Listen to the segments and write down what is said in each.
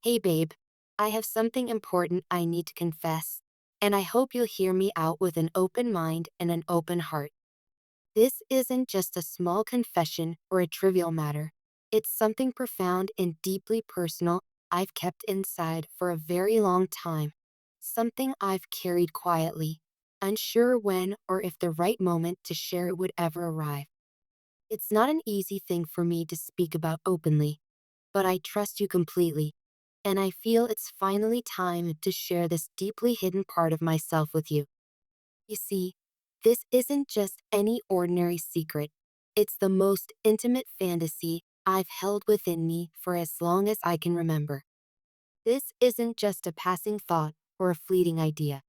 Hey babe, I have something important I need to confess, and I hope you'll hear me out with an open mind and an open heart. This isn't just a small confession or a trivial matter. It's something profound and deeply personal I've kept inside for a very long time. Something I've carried quietly, unsure when or if the right moment to share it would ever arrive. It's not an easy thing for me to speak about openly, but I trust you completely, and I feel it's finally time to share this deeply hidden part of myself with you. You see, this isn't just any ordinary secret. It's the most intimate fantasy I've held within me for as long as I can remember. This isn't just a passing thought or a fleeting idea.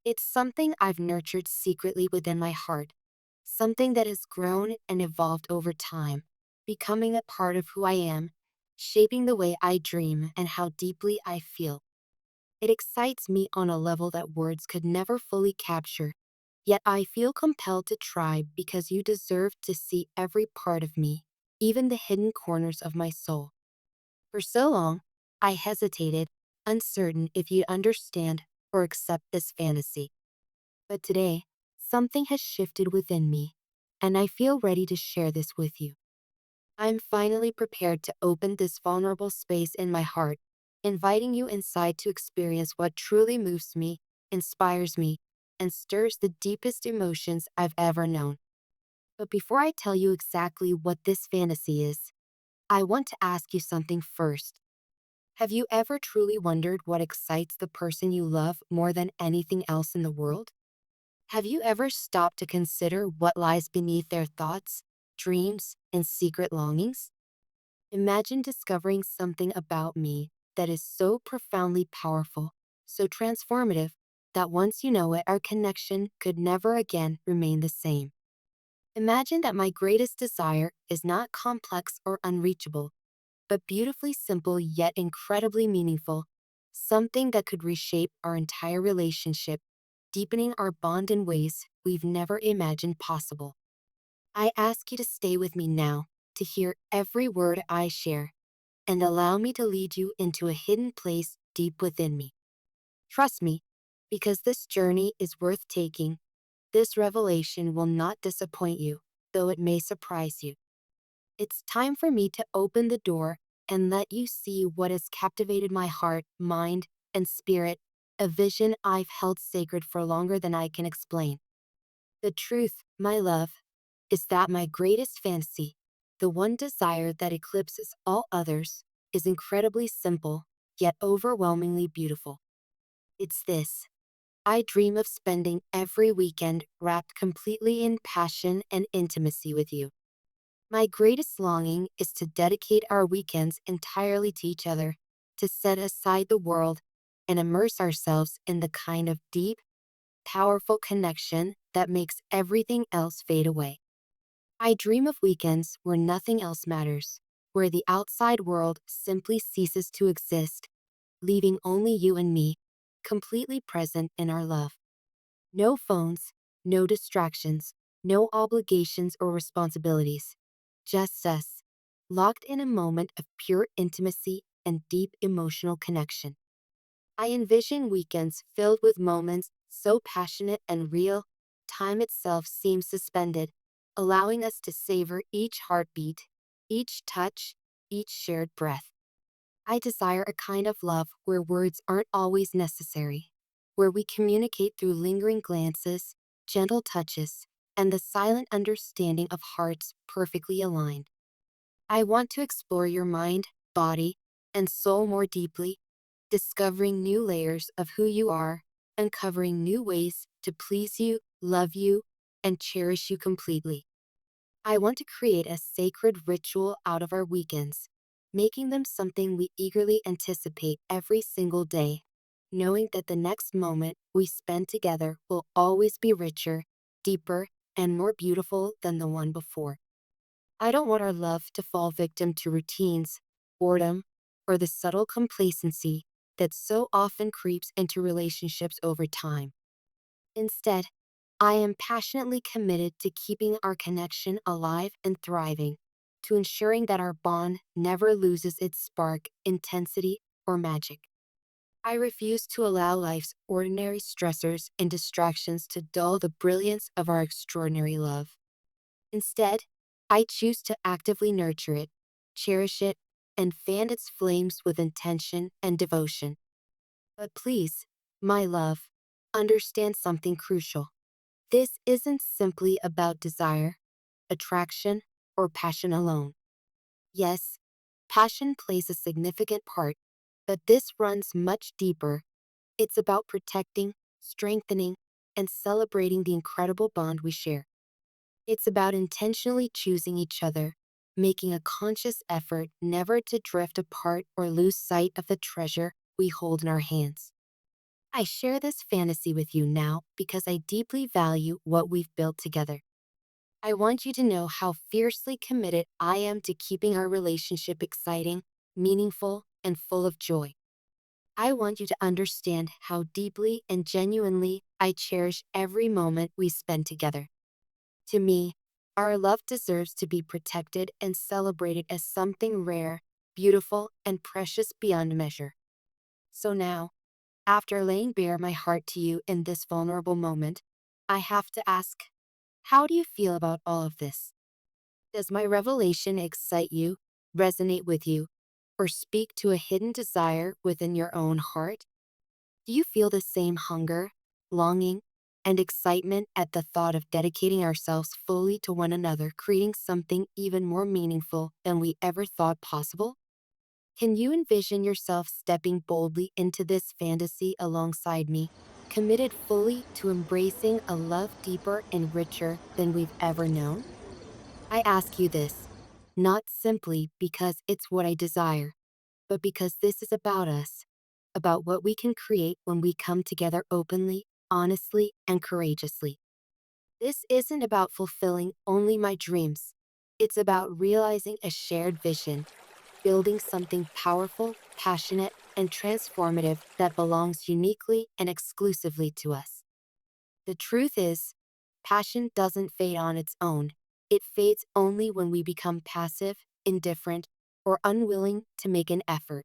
It's something I've nurtured secretly within my heart, something that has grown and evolved over time, becoming a part of who I am, shaping the way I dream and how deeply I feel. It excites me on a level that words could never fully capture, yet I feel compelled to try because you deserve to see every part of me, even the hidden corners of my soul. For so long, I hesitated, uncertain if you'd understand or accept this fantasy. But today, something has shifted within me, and I feel ready to share this with you. I'm finally prepared to open this vulnerable space in my heart, inviting you inside to experience what truly moves me, inspires me, and stirs the deepest emotions I've ever known. But before I tell you exactly what this fantasy is, I want to ask you something first. Have you ever truly wondered what excites the person you love more than anything else in the world? Have you ever stopped to consider what lies beneath their thoughts, dreams, and secret longings? Imagine discovering something about me that is so profoundly powerful, so transformative, that once you know it, our connection could never again remain the same. Imagine that my greatest desire is not complex or unreachable, but beautifully simple yet incredibly meaningful, something that could reshape our entire relationship, deepening our bond in ways we've never imagined possible. I ask you to stay with me now, to hear every word I share, and allow me to lead you into a hidden place deep within me. Trust me, because this journey is worth taking. This revelation will not disappoint you, though it may surprise you. It's time for me to open the door and let you see what has captivated my heart, mind, and spirit, a vision I've held sacred for longer than I can explain. The truth, my love, is that my greatest fantasy, the one desire that eclipses all others, is incredibly simple, yet overwhelmingly beautiful. It's this. I dream of spending every weekend wrapped completely in passion and intimacy with you. My greatest longing is to dedicate our weekends entirely to each other, to set aside the world and immerse ourselves in the kind of deep, powerful connection that makes everything else fade away. I dream of weekends where nothing else matters, where the outside world simply ceases to exist, leaving only you and me, completely present in our love. No phones, no distractions, no obligations or responsibilities. Just us, locked in a moment of pure intimacy and deep emotional connection. I envision weekends filled with moments so passionate and real, time itself seems suspended, allowing us to savor each heartbeat, each touch, each shared breath. I desire a kind of love where words aren't always necessary, where we communicate through lingering glances, gentle touches, and the silent understanding of hearts perfectly aligned. I want to explore your mind, body, and soul more deeply, discovering new layers of who you are, uncovering new ways to please you, love you, and cherish you completely. I want to create a sacred ritual out of our weekends, making them something we eagerly anticipate every single day, knowing that the next moment we spend together will always be richer, deeper, and more beautiful than the one before. I don't want our love to fall victim to routines, boredom, or the subtle complacency that so often creeps into relationships over time. Instead, I am passionately committed to keeping our connection alive and thriving, to ensuring that our bond never loses its spark, intensity, or magic. I refuse to allow life's ordinary stressors and distractions to dull the brilliance of our extraordinary love. Instead, I choose to actively nurture it, cherish it, and fan its flames with intention and devotion. But please, my love, understand something crucial. This isn't simply about desire, attraction, or passion alone. Yes, passion plays a significant part, but this runs much deeper. It's about protecting, strengthening, and celebrating the incredible bond we share. It's about intentionally choosing each other, making a conscious effort never to drift apart or lose sight of the treasure we hold in our hands. I share this fantasy with you now because I deeply value what we've built together. I want you to know how fiercely committed I am to keeping our relationship exciting, meaningful, and full of joy. I want you to understand how deeply and genuinely I cherish every moment we spend together. To me, our love deserves to be protected and celebrated as something rare, beautiful, and precious beyond measure. So now, after laying bare my heart to you in this vulnerable moment, I have to ask, how do you feel about all of this? Does my revelation excite you, resonate with you, or speak to a hidden desire within your own heart? Do you feel the same hunger, longing, and excitement at the thought of dedicating ourselves fully to one another, creating something even more meaningful than we ever thought possible? Can you envision yourself stepping boldly into this fantasy alongside me, committed fully to embracing a love deeper and richer than we've ever known? I ask you this, not simply because it's what I desire, but because this is about us, about what we can create when we come together openly, honestly, and courageously. This isn't about fulfilling only my dreams. It's about realizing a shared vision, building something powerful, passionate, and transformative that belongs uniquely and exclusively to us. The truth is, passion doesn't fade on its own. It fades only when we become passive, indifferent, or unwilling to make an effort.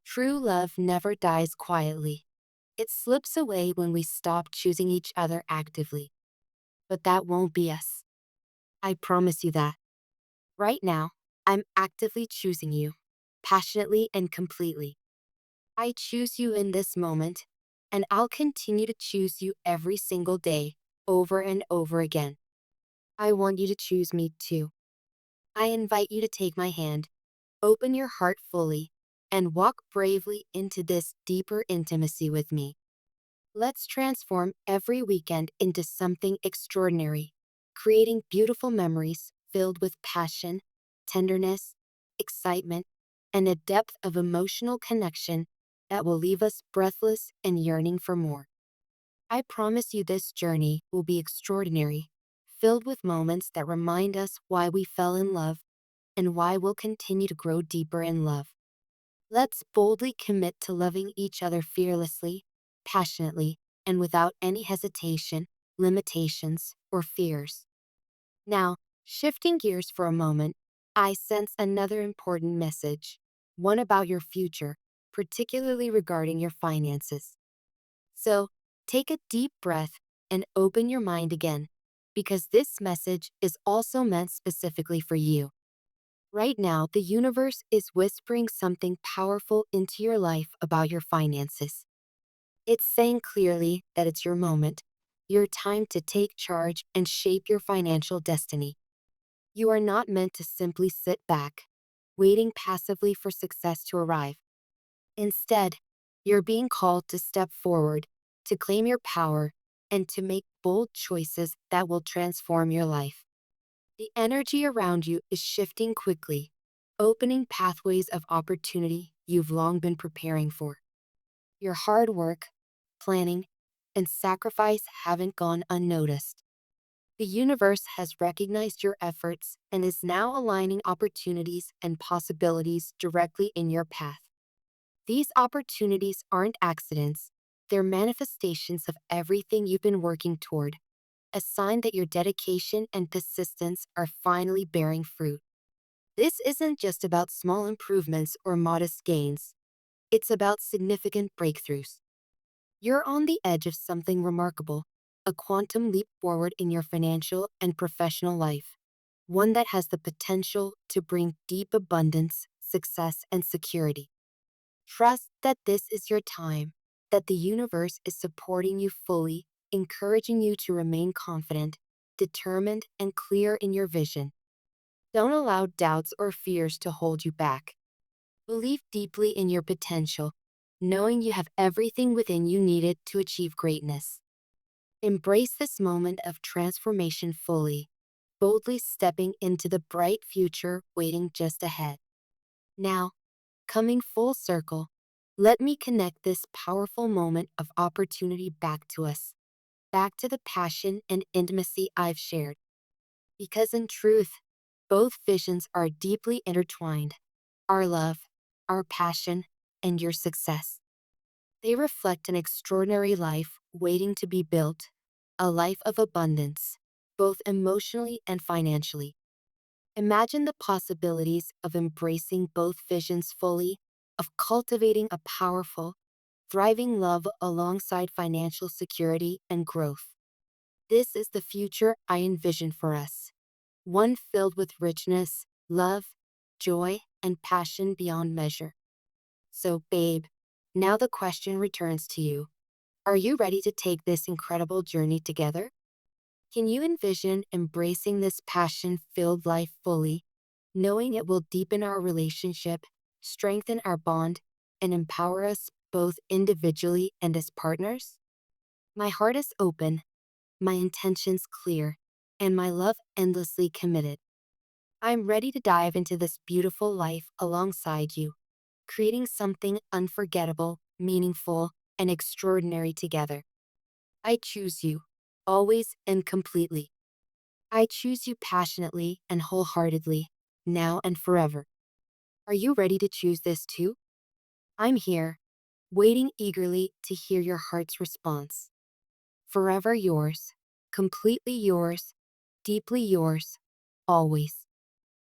True love never dies quietly. It slips away when we stop choosing each other actively. But that won't be us. I promise you that. Right now, I'm actively choosing you, passionately and completely. I choose you in this moment, and I'll continue to choose you every single day, over and over again. I want you to choose me too. I invite you to take my hand, open your heart fully, and walk bravely into this deeper intimacy with me. Let's transform every weekend into something extraordinary, creating beautiful memories filled with passion, tenderness, excitement, and a depth of emotional connection that will leave us breathless and yearning for more. I promise you this journey will be extraordinary, filled with moments that remind us why we fell in love and why we'll continue to grow deeper in love. Let's boldly commit to loving each other fearlessly, passionately, and without any hesitation, limitations, or fears. Now, shifting gears for a moment, I sense another important message, one about your future, particularly regarding your finances. So, take a deep breath and open your mind again, because this message is also meant specifically for you. Right now, the universe is whispering something powerful into your life about your finances. It's saying clearly that it's your moment, your time to take charge and shape your financial destiny. You are not meant to simply sit back, waiting passively for success to arrive. Instead, you're being called to step forward, to claim your power, and to make bold choices that will transform your life. The energy around you is shifting quickly, opening pathways of opportunity you've long been preparing for. Your hard work, planning, and sacrifice haven't gone unnoticed. The universe has recognized your efforts and is now aligning opportunities and possibilities directly in your path. These opportunities aren't accidents, they're manifestations of everything you've been working toward, a sign that your dedication and persistence are finally bearing fruit. This isn't just about small improvements or modest gains. It's about significant breakthroughs. You're on the edge of something remarkable, a quantum leap forward in your financial and professional life, one that has the potential to bring deep abundance, success, and security. Trust that this is your time, that the universe is supporting you fully, encouraging you to remain confident, determined, and clear in your vision. Don't allow doubts or fears to hold you back. Believe deeply in your potential, knowing you have everything within you needed to achieve greatness. Embrace this moment of transformation fully, boldly stepping into the bright future waiting just ahead. Now, coming full circle, let me connect this powerful moment of opportunity back to us, back to the passion and intimacy I've shared. Because in truth, both visions are deeply intertwined: our love, our passion, and your success. They reflect an extraordinary life waiting to be built, a life of abundance, both emotionally and financially. Imagine the possibilities of embracing both visions fully, of cultivating a powerful, thriving love alongside financial security and growth. This is the future I envision for us, one filled with richness, love, joy, and passion beyond measure. So, babe, now the question returns to you. Are you ready to take this incredible journey together? Can you envision embracing this passion filled life fully, knowing it will deepen our relationship, strengthen our bond, and empower us both individually and as partners? My heart is open, my intentions clear, and my love endlessly committed. I'm ready to dive into this beautiful life alongside you, creating something unforgettable, meaningful, and extraordinary together. I choose you, always and completely. I choose you passionately and wholeheartedly, now and forever. Are you ready to choose this too? I'm here, waiting eagerly to hear your heart's response. Forever yours, completely yours, deeply yours, always.